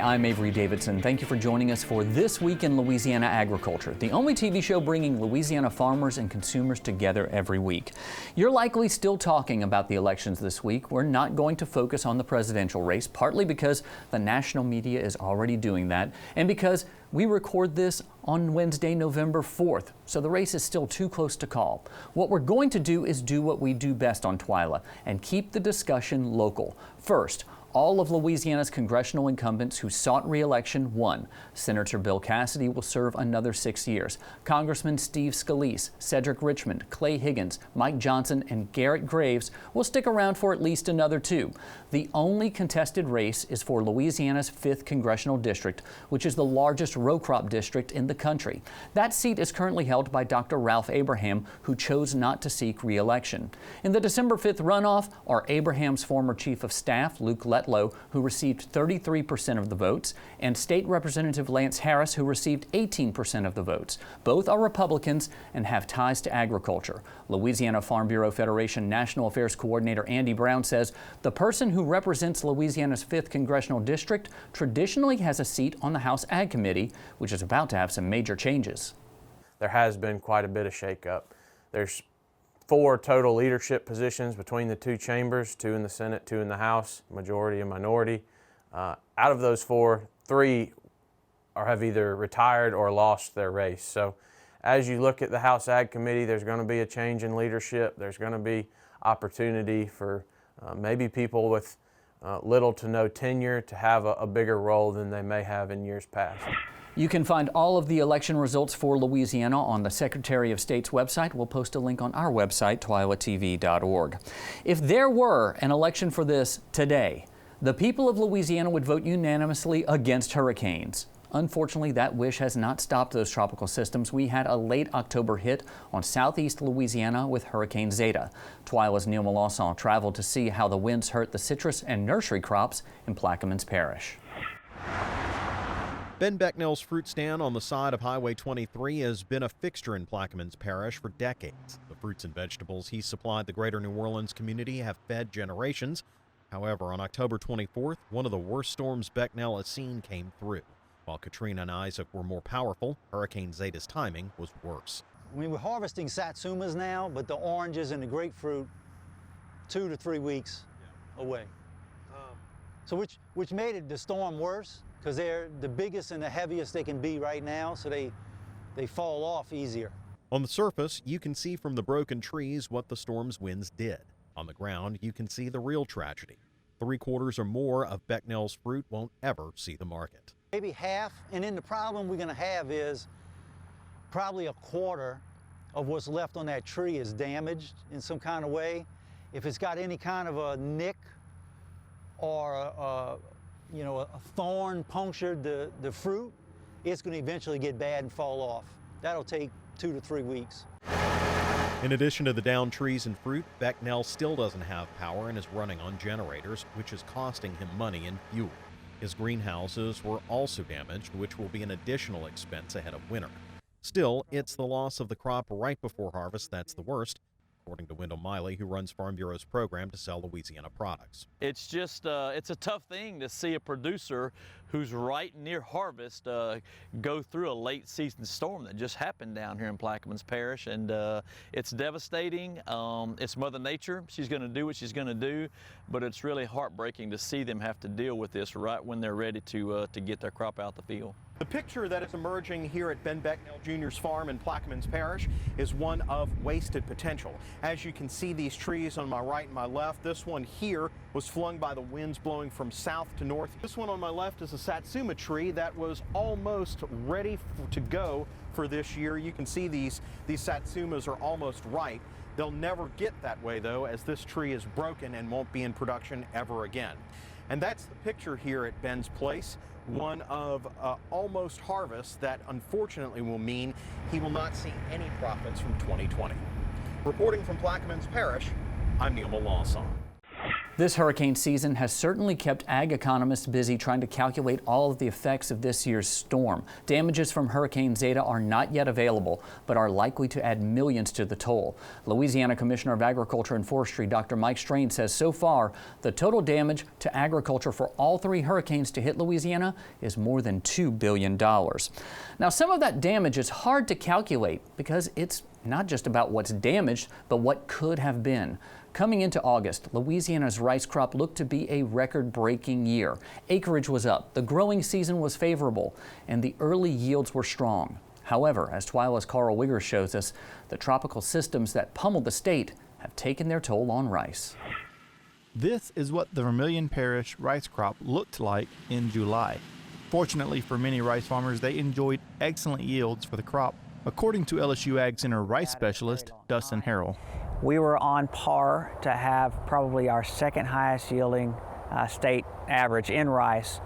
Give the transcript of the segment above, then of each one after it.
I'm Avery Davidson. Thank you for joining us for This Week in Louisiana Agriculture, the only TV show bringing Louisiana farmers and consumers together every week. You're likely still talking about the elections this week. We're not going to focus on the presidential race, partly because the national media is already doing that, and because we record this on Wednesday, November 4th, so the race is still too close to call. What we're going to do is do what we do best on Twila and keep the discussion local. First, all of Louisiana's congressional incumbents who sought re-election won. Senator Bill Cassidy will serve another 6 years. Congressman Steve Scalise, Cedric Richmond, Clay Higgins, Mike Johnson, and Garrett Graves will stick around for at least another 2. The only contested race is for Louisiana's 5th congressional district, which is the largest row crop district in the country. That seat is currently held by Dr. Ralph Abraham, who chose not to seek re-election. In the December 5th runoff are Abraham's former chief of staff, Luke Letlow, who received 33% of the votes, and State Representative Lance Harris, who received 18% of the votes. Both are Republicans and have ties to agriculture. Louisiana Farm Bureau Federation National Affairs Coordinator Andy Brown says the person who represents Louisiana's 5th congressional district traditionally has a seat on the House Ag Committee, which is about to have some major changes. There has been quite a bit of shakeup. There's 4 total leadership positions between the 2 chambers, 2 in the Senate, 2 in the House, majority and minority. Out of those 4, 3 have either retired or lost their race. So as you look at the House Ag Committee, there's going to be a change in leadership. There's going to be opportunity for maybe people with little to no tenure to have a bigger role than they may have in years past. You can find all of the election results for Louisiana on the Secretary of State's website. We'll post a link on our website, twilatv.org. If there were an election for this today, the people of Louisiana would vote unanimously against hurricanes. Unfortunately, that wish has not stopped those tropical systems. We had a late October hit on southeast Louisiana with Hurricane Zeta. Twila's Neil Melanson traveled to see how the winds hurt the citrus and nursery crops in Plaquemines Parish. Ben Becknell's fruit stand on the side of Highway 23 has been a fixture in Plaquemines Parish for decades. The fruits and vegetables he supplied the greater New Orleans community have fed generations. However, on October 24th, one of the worst storms Becknell has seen came through. While Katrina and Isaac were more powerful, Hurricane Zeta's timing was worse. We're harvesting satsumas now, but the oranges and the grapefruit, 2 to 3 weeks away. So which made it the storm worse, because they're the biggest and the heaviest they can be right now, so they fall off easier. On the surface, you can see from the broken trees what the storm's winds did. On the ground, you can see the real tragedy. 3/4 or more of Becknell's fruit won't ever see the market. Maybe half, and then the problem we're gonna have is probably 1/4 of what's left on that tree is damaged in some kind of way. If it's got any kind of a nick or a thorn punctured the fruit, it's going to eventually get bad and fall off. That'll take 2 to 3 weeks. In addition to the downed trees and fruit, Becknell still doesn't have power and is running on generators, which is costing him money and fuel. His greenhouses were also damaged, which will be an additional expense ahead of winter. Still, it's the loss of the crop right before harvest that's the worst, according to Wendell Miley, who runs Farm Bureau's program to sell Louisiana products. It's just, it's a tough thing to see a producer who's right near harvest go through a late season storm that just happened down here in Plaquemines Parish, and it's devastating. It's Mother Nature. She's going to do what she's going to do, but it's really heartbreaking to see them have to deal with this right when they're ready to get their crop out the field. The picture that is emerging here at Ben Becknell Jr.'s farm in Plaquemines Parish is one of wasted potential. As you can see, these trees on my right and my left, this one here was flung by the winds blowing from south to north. This one on my left is a satsuma tree that was almost ready to go for this year. You can see these satsumas are almost ripe. They'll never get that way, though, as this tree is broken and won't be in production ever again. And that's the picture here at Ben's place. One of almost harvest that unfortunately will mean he will not see any profits from 2020. Reporting from Plaquemines Parish, I'm Neil Melanson. This hurricane season has certainly kept ag economists busy trying to calculate all of the effects of this year's storm. Damages from Hurricane Zeta are not yet available, but are likely to add millions to the toll. Louisiana Commissioner of Agriculture and Forestry, Dr. Mike Strain, says so far the total damage to agriculture for all three hurricanes to hit Louisiana is more than $2 billion. Now, some of that damage is hard to calculate because it's not just about what's damaged, but what could have been. Coming into August, Louisiana's rice crop looked to be a record-breaking year. Acreage was up, the growing season was favorable, and the early yields were strong. However, as Twila's Carl Wiggers shows us, the tropical systems that pummeled the state have taken their toll on rice. This is what the Vermilion Parish rice crop looked like in July. Fortunately for many rice farmers, they enjoyed excellent yields for the crop, according to LSU Ag Center rice specialist Dustin Harrell. We were on par to have probably our second highest yielding state average in rice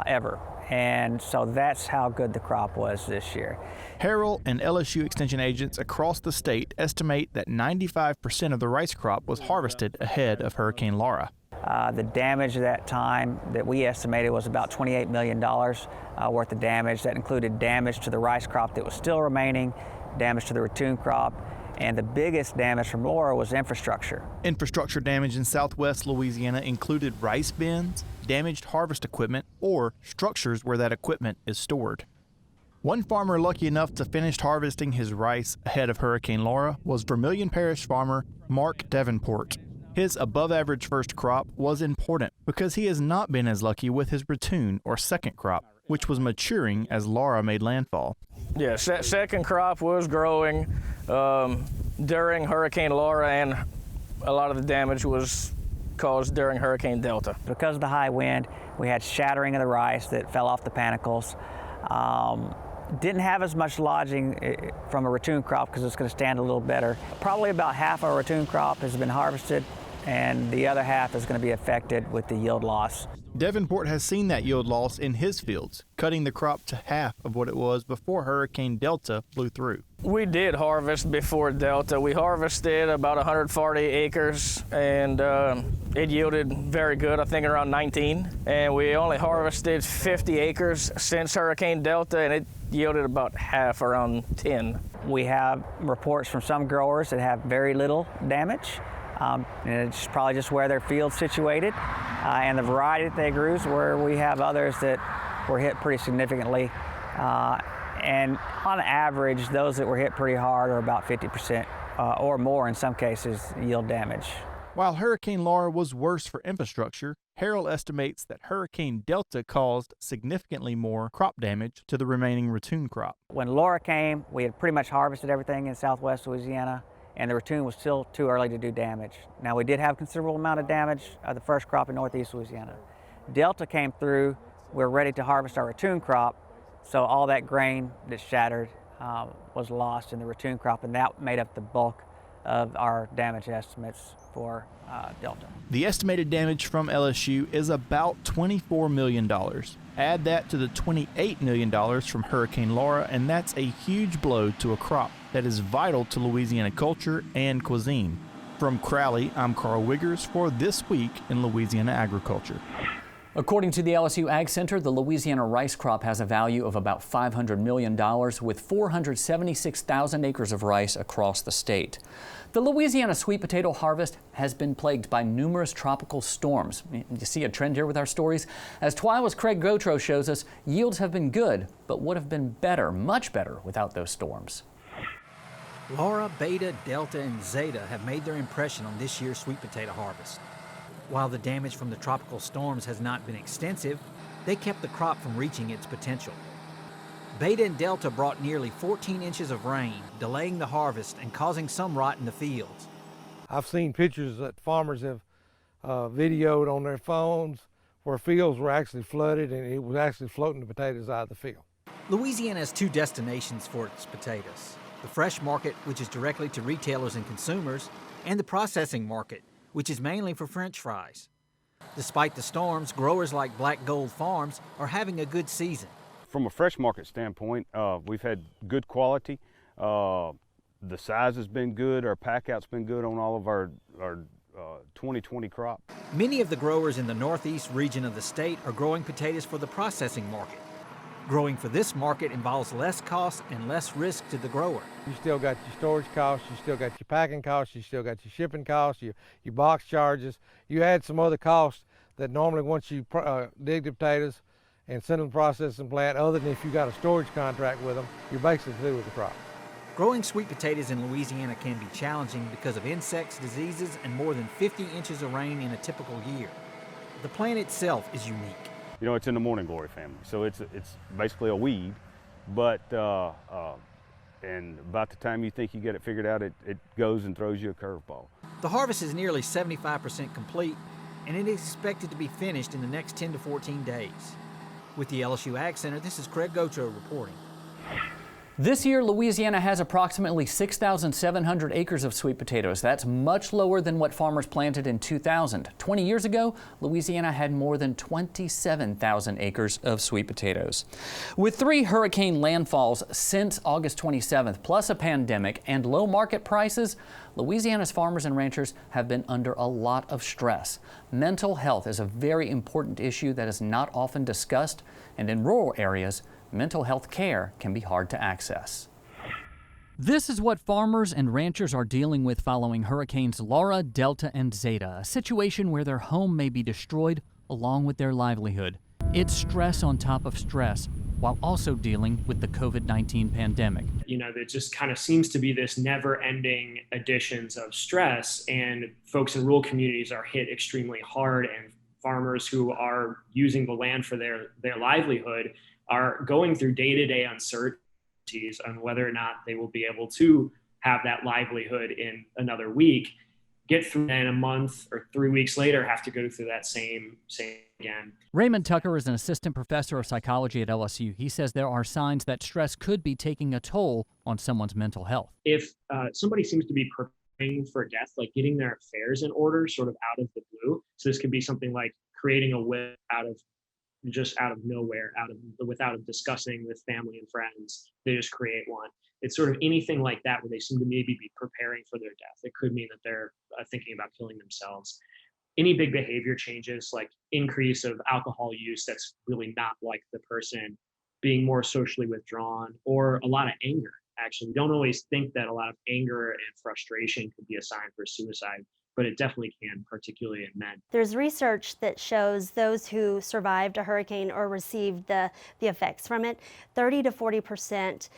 ever. And so that's how good the crop was this year. Harrell and LSU extension agents across the state estimate that 95% of the rice crop was harvested ahead of Hurricane Laura. The damage at that time that we estimated was about $28 million worth of damage. That included damage to the rice crop that was still remaining, damage to the ratoon crop, and the biggest damage from Laura was infrastructure. Infrastructure damage in southwest Louisiana included rice bins, damaged harvest equipment, or structures where that equipment is stored. One farmer lucky enough to finish harvesting his rice ahead of Hurricane Laura was Vermilion Parish farmer Mark Davenport. His above-average first crop was important because he has not been as lucky with his ratoon or second crop, which was maturing as Laura made landfall. Yes, that second crop was growing during Hurricane Laura, and a lot of the damage was caused during Hurricane Delta. Because of the high wind, we had shattering of the rice that fell off the panicles. Didn't have as much lodging from a ratoon crop because it's going to stand a little better. Probably about half our ratoon crop has been harvested, and the other half is going to be affected with the yield loss. Davenport has seen that yield loss in his fields, cutting the crop to half of what it was before Hurricane Delta blew through. We did harvest before Delta. We harvested about 140 acres, and it yielded very good, I think around 19. And we only harvested 50 acres since Hurricane Delta, and it yielded about half, around 10. We have reports from some growers that have very little damage. And it's probably just where their field's situated, and the variety that they grew is where we have others that were hit pretty significantly. And on average, those that were hit pretty hard are about 50% or more in some cases yield damage. While Hurricane Laura was worse for infrastructure, Harrell estimates that Hurricane Delta caused significantly more crop damage to the remaining ratoon crop. When Laura came, we had pretty much harvested everything in southwest Louisiana, and the ratoon was still too early to do damage. Now, we did have a considerable amount of damage of the first crop in northeast Louisiana. Delta came through, we're ready to harvest our ratoon crop, so all that grain that shattered was lost in the ratoon crop, and that made up the bulk of our damage estimates for Delta. The estimated damage from LSU is about $24 million. Add that to the $28 million from Hurricane Laura, and that's a huge blow to a crop that is vital to Louisiana culture and cuisine. From Crowley, I'm Carl Wiggers for This Week in Louisiana Agriculture. According to the LSU Ag Center, the Louisiana rice crop has a value of about $500 million with 476,000 acres of rice across the state. The Louisiana sweet potato harvest has been plagued by numerous tropical storms. You see a trend here with our stories? As Twila's Craig Gotro shows us, yields have been good, but would have been better, much better, without those storms. Laura, Beta, Delta, and Zeta have made their impression on this year's sweet potato harvest. While the damage from the tropical storms has not been extensive, they kept the crop from reaching its potential. Beta and Delta brought nearly 14 inches of rain, delaying the harvest and causing some rot in the fields. I've seen pictures that farmers have videoed on their phones where fields were actually flooded and it was actually floating the potatoes out of the field. Louisiana has two destinations for its potatoes: the fresh market, which is directly to retailers and consumers, and the processing market, which is mainly for French fries. Despite the storms, growers like Black Gold Farms are having a good season. From a fresh market standpoint, we've had good quality. The size has been good. Our pack out's been good on all of our 2020 crop. Many of the growers in the northeast region of the state are growing potatoes for the processing market. Growing for this market involves less cost and less risk to the grower. You still got your storage costs, you still got your packing costs, you still got your shipping costs, your box charges. You add some other costs that normally once you dig the potatoes and send them to the processing plant, other than if you got a storage contract with them, you're basically through with the crop. Growing sweet potatoes in Louisiana can be challenging because of insects, diseases, and more than 50 inches of rain in a typical year. The plant itself is unique. You know, it's in the morning glory family, so it's basically a weed, but and about the time you think you get it figured out, it goes and throws you a curveball. The harvest is nearly 75% complete, and it is expected to be finished in the next 10 to 14 days. With the LSU Ag Center, this is Craig Gocho reporting. This year, Louisiana has approximately 6,700 acres of sweet potatoes. That's much lower than what farmers planted in 2000. 20 years ago, Louisiana had more than 27,000 acres of sweet potatoes. With 3 hurricane landfalls since August 27th, plus a pandemic and low market prices, Louisiana's farmers and ranchers have been under a lot of stress. Mental health is a very important issue that is not often discussed, and in rural areas, mental health care can be hard to access. This is what farmers and ranchers are dealing with following hurricanes Laura, Delta, and Zeta, a situation where their home may be destroyed along with their livelihood. It's stress on top of stress, while also dealing with the COVID-19 pandemic. You know, there just kind of seems to be this never-ending additions of stress, and folks in rural communities are hit extremely hard, and farmers who are using the land for their livelihood are going through day-to-day uncertainties on whether or not they will be able to have that livelihood in another week, get through, and a month or 3 weeks later have to go through that same again. Raymond Tucker is an assistant professor of psychology at LSU. He says there are signs that stress could be taking a toll on someone's mental health. If somebody seems to be preparing for death, like getting their affairs in order sort of out of the blue, so this could be something like creating a will out of nowhere, without discussing with family and friends, they just create one. It's sort of anything like that where they seem to maybe be preparing for their death. It could mean that they're thinking about killing themselves. Any big behavior changes, like increase of alcohol use that's really not like the person, being more socially withdrawn, or a lot of anger. Actually, we don't always think that a lot of anger and frustration could be a sign for suicide, but it definitely can, particularly in men. There's research that shows those who survived a hurricane or received the effects from it, 30 to 40%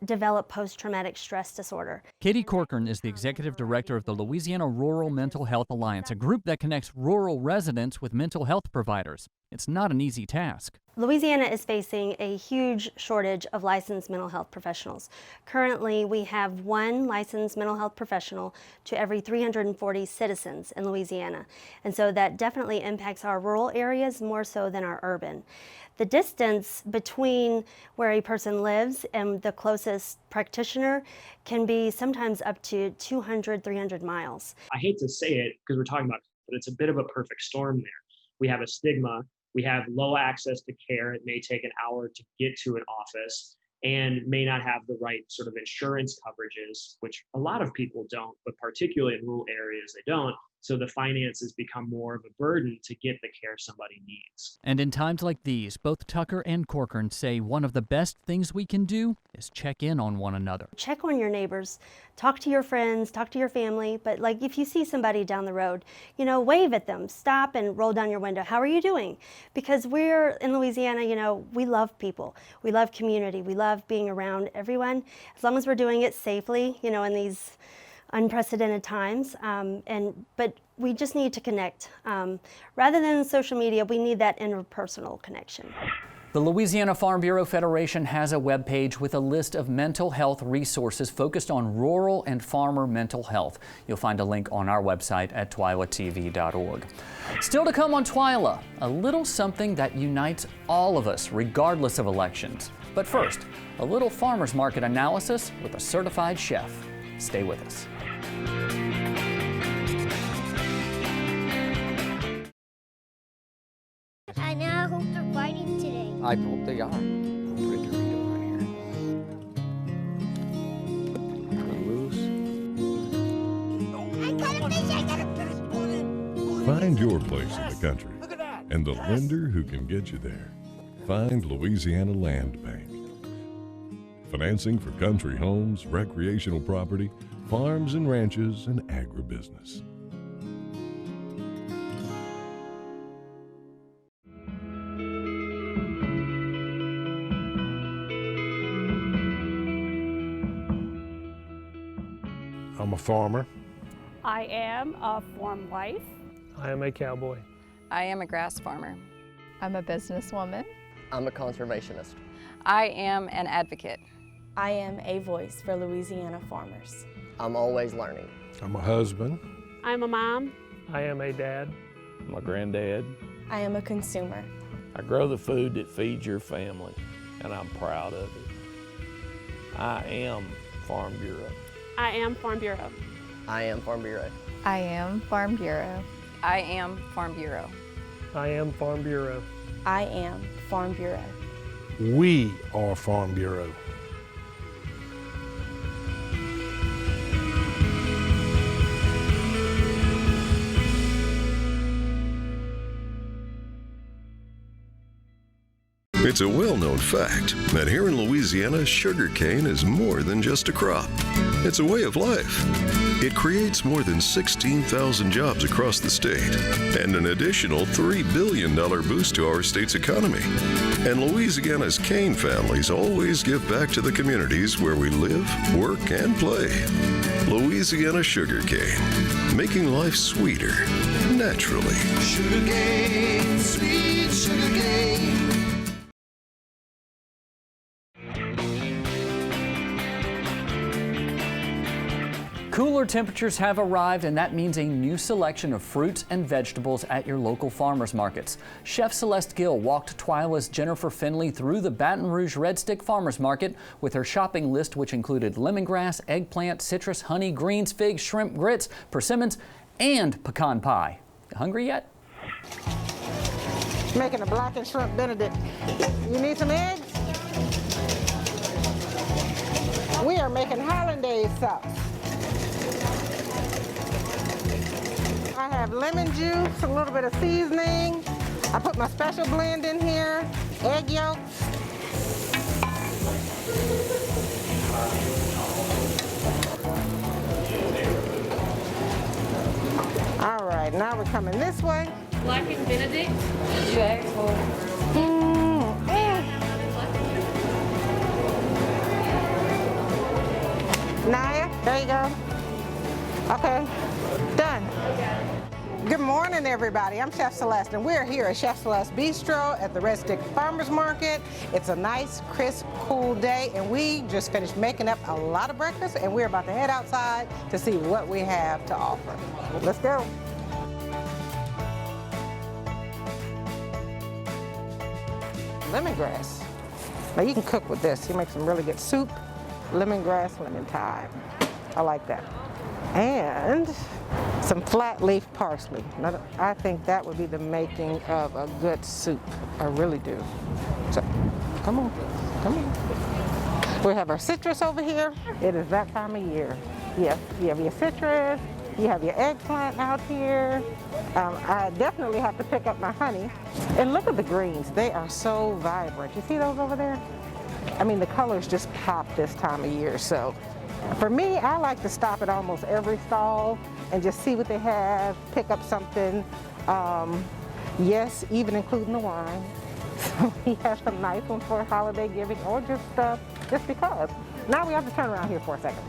develop post-traumatic stress disorder. Katie Corcoran is the executive director of the Louisiana Rural Mental Health Alliance, a group that connects rural residents with mental health providers. It's not an easy task. Louisiana is facing a huge shortage of licensed mental health professionals. Currently, we have 1 licensed mental health professional to every 340 citizens in Louisiana. And so that definitely impacts our rural areas more so than our urban. The distance between where a person lives and the closest practitioner can be sometimes up to 200, 300 miles. I hate to say it because we're talking about, but it's a bit of a perfect storm there. We have a stigma. We have low access to care. It may take an hour to get to an office and may not have the right sort of insurance coverages, which a lot of people don't, but particularly in rural areas, they don't. So the finances become more of a burden to get the care somebody needs. And in times like these, both Tucker and Corcoran say one of the best things we can do is check in on one another. Check on your neighbors, talk to your friends, talk to your family, but like if you see somebody down the road, you know, wave at them, stop and roll down your window. How are you doing? Because we're in Louisiana, you know, we love people. We love community. We love being around everyone. As long as we're doing it safely, you know, in these unprecedented times, but we just need to connect. Rather than social media, we need that interpersonal connection. The Louisiana Farm Bureau Federation has a webpage with a list of mental health resources focused on rural and farmer mental health. You'll find a link on our website at twilatv.org. Still to come on Twila, a little something that unites all of us regardless of elections. But first, a little farmers market analysis with a certified chef. Stay with us. I now hope they're fighting today. I hope they are. I'll put a Dorito right here. Loose. I got a fish! I got a fish! Find your place in the country and the lender who can get you there. Find Louisiana Land Bank. Financing for country homes, recreational property, farms and ranches, and agribusiness. I'm a farmer. I am a farm wife. I am a cowboy. I am a grass farmer. I'm a businesswoman. I'm a conservationist. I am an advocate. I am a voice for Louisiana farmers. I'm always learning. I'm a husband. I'm a mom. I am a dad. I'm a granddad. I am a consumer. I grow the food that feeds your family, and I'm proud of it. I am Farm Bureau. I am Farm Bureau. I am Farm Bureau. I am Farm Bureau. I am Farm Bureau. I am Farm Bureau. I am Farm Bureau. We are Farm Bureau. It's a well-known fact that here in Louisiana, sugarcane is more than just a crop. It's a way of life. It creates more than 16,000 jobs across the state and an additional $3 billion boost to our state's economy. And Louisiana's cane families always give back to the communities where we live, work, and play. Louisiana sugarcane, making life sweeter, naturally. Sugarcane, sweet sugarcane. Cooler temperatures have arrived, and that means a new selection of fruits and vegetables at your local farmers markets. Chef Celeste Gill walked Twila's Jennifer Finley through the Baton Rouge Red Stick Farmers Market with her shopping list, which included lemongrass, eggplant, citrus, honey, greens, figs, shrimp, grits, persimmons, and pecan pie. Hungry yet? Making a blackened shrimp Benedict. You need some eggs? We are making hollandaise sauce. I have lemon juice, a little bit of seasoning. I put my special blend in here, egg yolks. All right, now we're coming this way. Blackened Benedict. Naya, there you go. Okay, done. Good morning, everybody. I'm Chef Celeste, and we're here at Chef Celeste Bistro at the Red Stick Farmers Market. It's a nice, crisp, cool day, and we just finished making up a lot of breakfast, and we're about to head outside to see what we have to offer. Let's go. Lemongrass. Now you can cook with this. You make some really good soup. Lemongrass, lemon thyme. I like that. And some flat leaf parsley. Now, I think that would be the making of a good soup. I really do. So, come on, come on. We have our citrus over here. It is that time of year. Yes, you have your citrus, you have your eggplant out here. I definitely have to pick up my honey. And look at the greens. They are so vibrant. You see those over there? I mean, the colors just pop this time of year. So for me, I like to stop at almost every stall and just see what they have, pick up something. Yes, even including the wine. So he has some nice ones for holiday giving or just because. Now we have to turn around here for a second.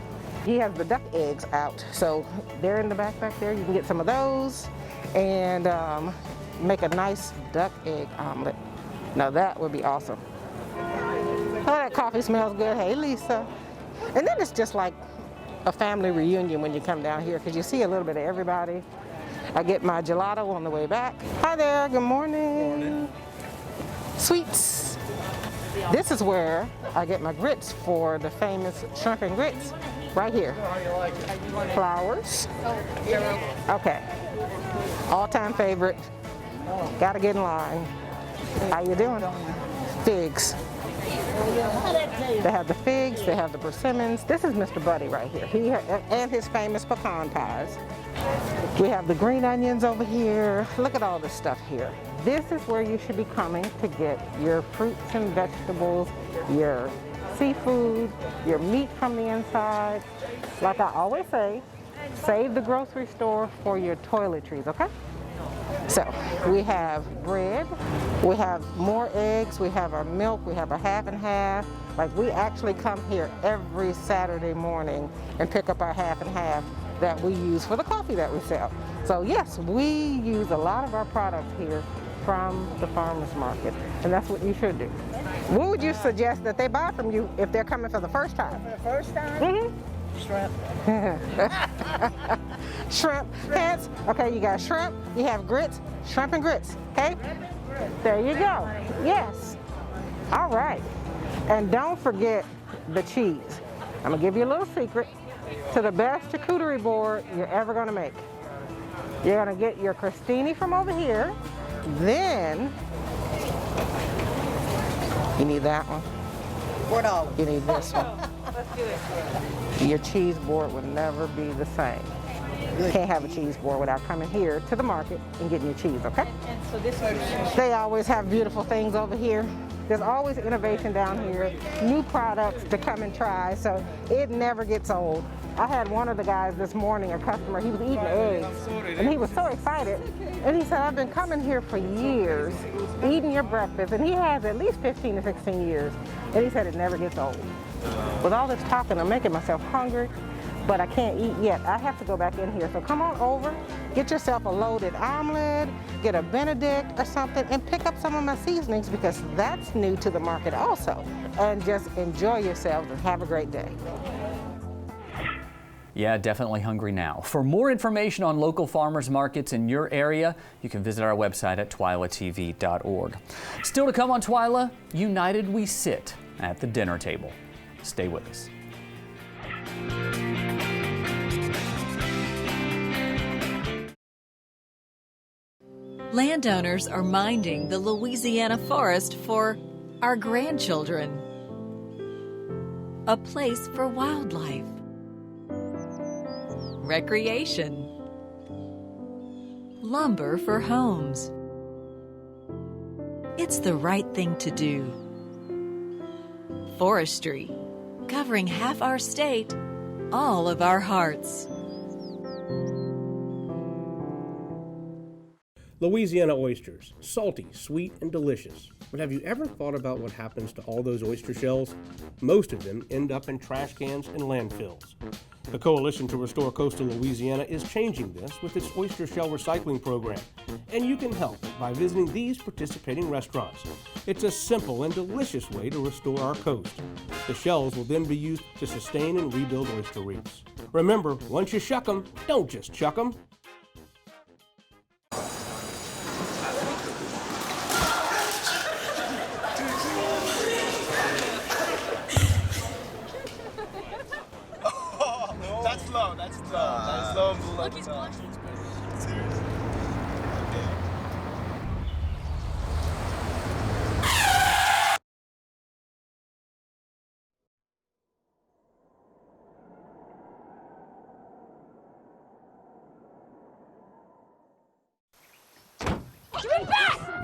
He has the duck eggs out. So they're in the back there. You can get some of those and make a nice duck egg omelet. Now that would be awesome. Oh, that coffee smells good. Hey, Lisa. And then it's just like a family reunion when you come down here because you see a little bit of everybody. I get my gelato on the way back. Hi there, good morning. Good morning. Sweets. This is where I get my grits for the famous shrimp and grits, right here. Flowers. Okay. All-time favorite. Gotta get in line. How you doing? Figs. They have the figs, they have the persimmons. This is Mr. Buddy right here. He and his famous pecan pies. We have the green onions over here. Look at all this stuff here. This is where you should be coming to get your fruits and vegetables, your seafood, your meat from the inside. Like I always say, save the grocery store for your toiletries, okay? So we have bread, we have more eggs, we have our milk, we have a half and half. Like we actually come here every Saturday morning and pick up our half and half that we use for the coffee that we sell. So yes, we use a lot of our products here from the farmers market, and that's what you should do. What would you suggest that they buy from you if they're coming for the first time? For the first time? Mm-hmm. Shrimp. Shrimp, hence, okay, you got shrimp, you have grits, shrimp and grits, okay? There you go, yes. All right, and don't forget the cheese. I'm gonna give you a little secret to the best charcuterie board you're ever gonna make. You're gonna get your crostini from over here, then you need that one. $4. You need this one. Let's do it. Your cheese board would never be the same. You can't have a cheese board without coming here to the market and getting your cheese, okay? And so this is... They always have beautiful things over here. There's always innovation down here, new products to come and try, so it never gets old. I had one of the guys this morning, a customer, he was eating eggs, and he was so excited. And he said, I've been coming here for years, eating your breakfast, and he has at least 15 to 16 years. And he said it never gets old. With all this talking, I'm making myself hungry, but I can't eat yet. I have to go back in here. So come on over, get yourself a loaded omelet, get a Benedict or something, and pick up some of my seasonings because that's new to the market also. And just enjoy yourselves and have a great day. Yeah, definitely hungry now. For more information on local farmers markets in your area, you can visit our website at twilatv.org. Still to come on Twila, United We Sit at the dinner table. Stay with us. Landowners are minding the Louisiana forest for our grandchildren. A place for wildlife, recreation, lumber for homes. It's the right thing to do. Forestry, covering half our state, all of our hearts. Louisiana oysters, salty, sweet, and delicious. But have you ever thought about what happens to all those oyster shells? Most of them end up in trash cans and landfills. The Coalition to Restore Coastal Louisiana is changing this with its oyster shell recycling program. And you can help by visiting these participating restaurants. It's a simple and delicious way to restore our coast. The shells will then be used to sustain and rebuild oyster reefs. Remember, once you shuck them, don't just chuck them.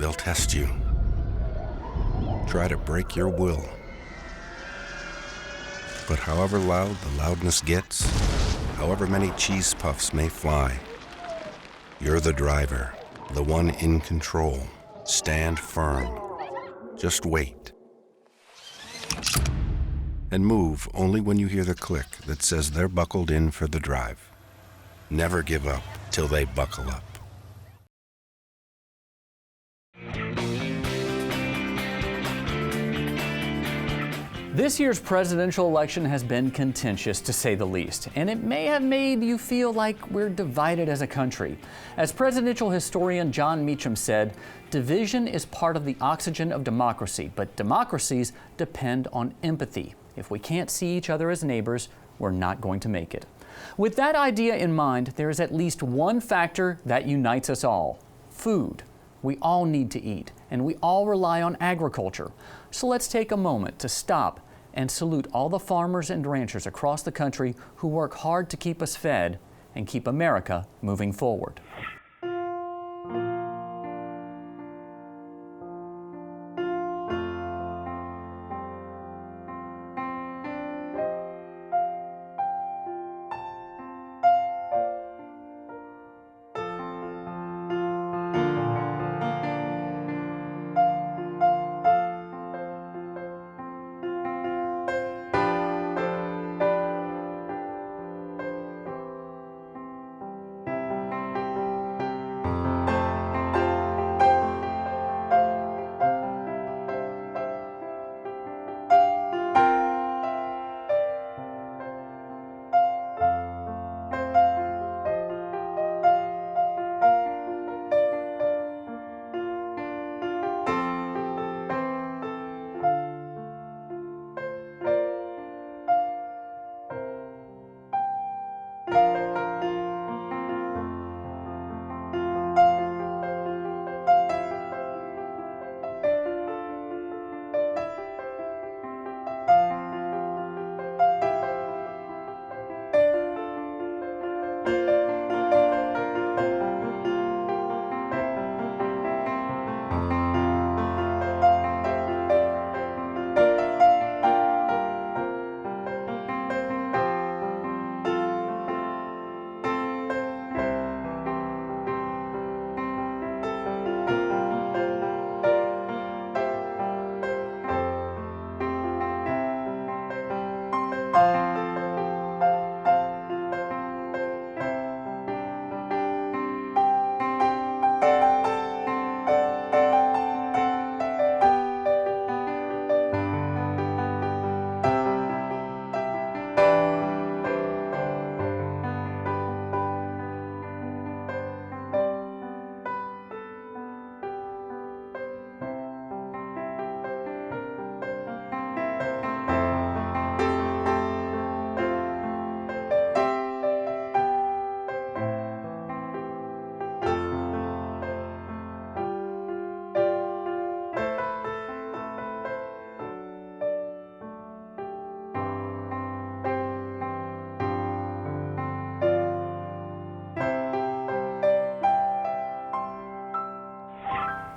They'll test you. Try to break your will. But however loud the loudness gets, however many cheese puffs may fly, you're the driver, the one in control. Stand firm. Just wait. And move only when you hear the click that says they're buckled in for the drive. Never give up till they buckle up. This year's presidential election has been contentious, to say the least, and it may have made you feel like we're divided as a country. As presidential historian John Meacham said, division is part of the oxygen of democracy, but democracies depend on empathy. If we can't see each other as neighbors, we're not going to make it. With that idea in mind, there is at least one factor that unites us all: food. We all need to eat, and we all rely on agriculture. So let's take a moment to stop and salute all the farmers and ranchers across the country who work hard to keep us fed and keep America moving forward.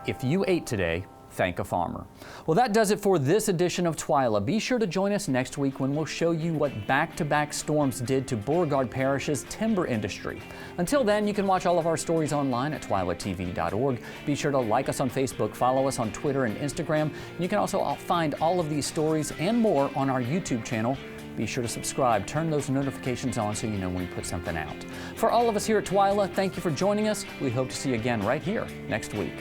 If you ate today, thank a farmer. Well, that does it for this edition of Twila. Be sure to join us next week when we'll show you what back-to-back storms did to Beauregard Parish's timber industry. Until then, you can watch all of our stories online at twilatv.org. Be sure to like us on Facebook, follow us on Twitter and Instagram. And you can also find all of these stories and more on our YouTube channel. Be sure to subscribe, turn those notifications on so you know when we put something out. For all of us here at Twila, thank you for joining us. We hope to see you again right here next week.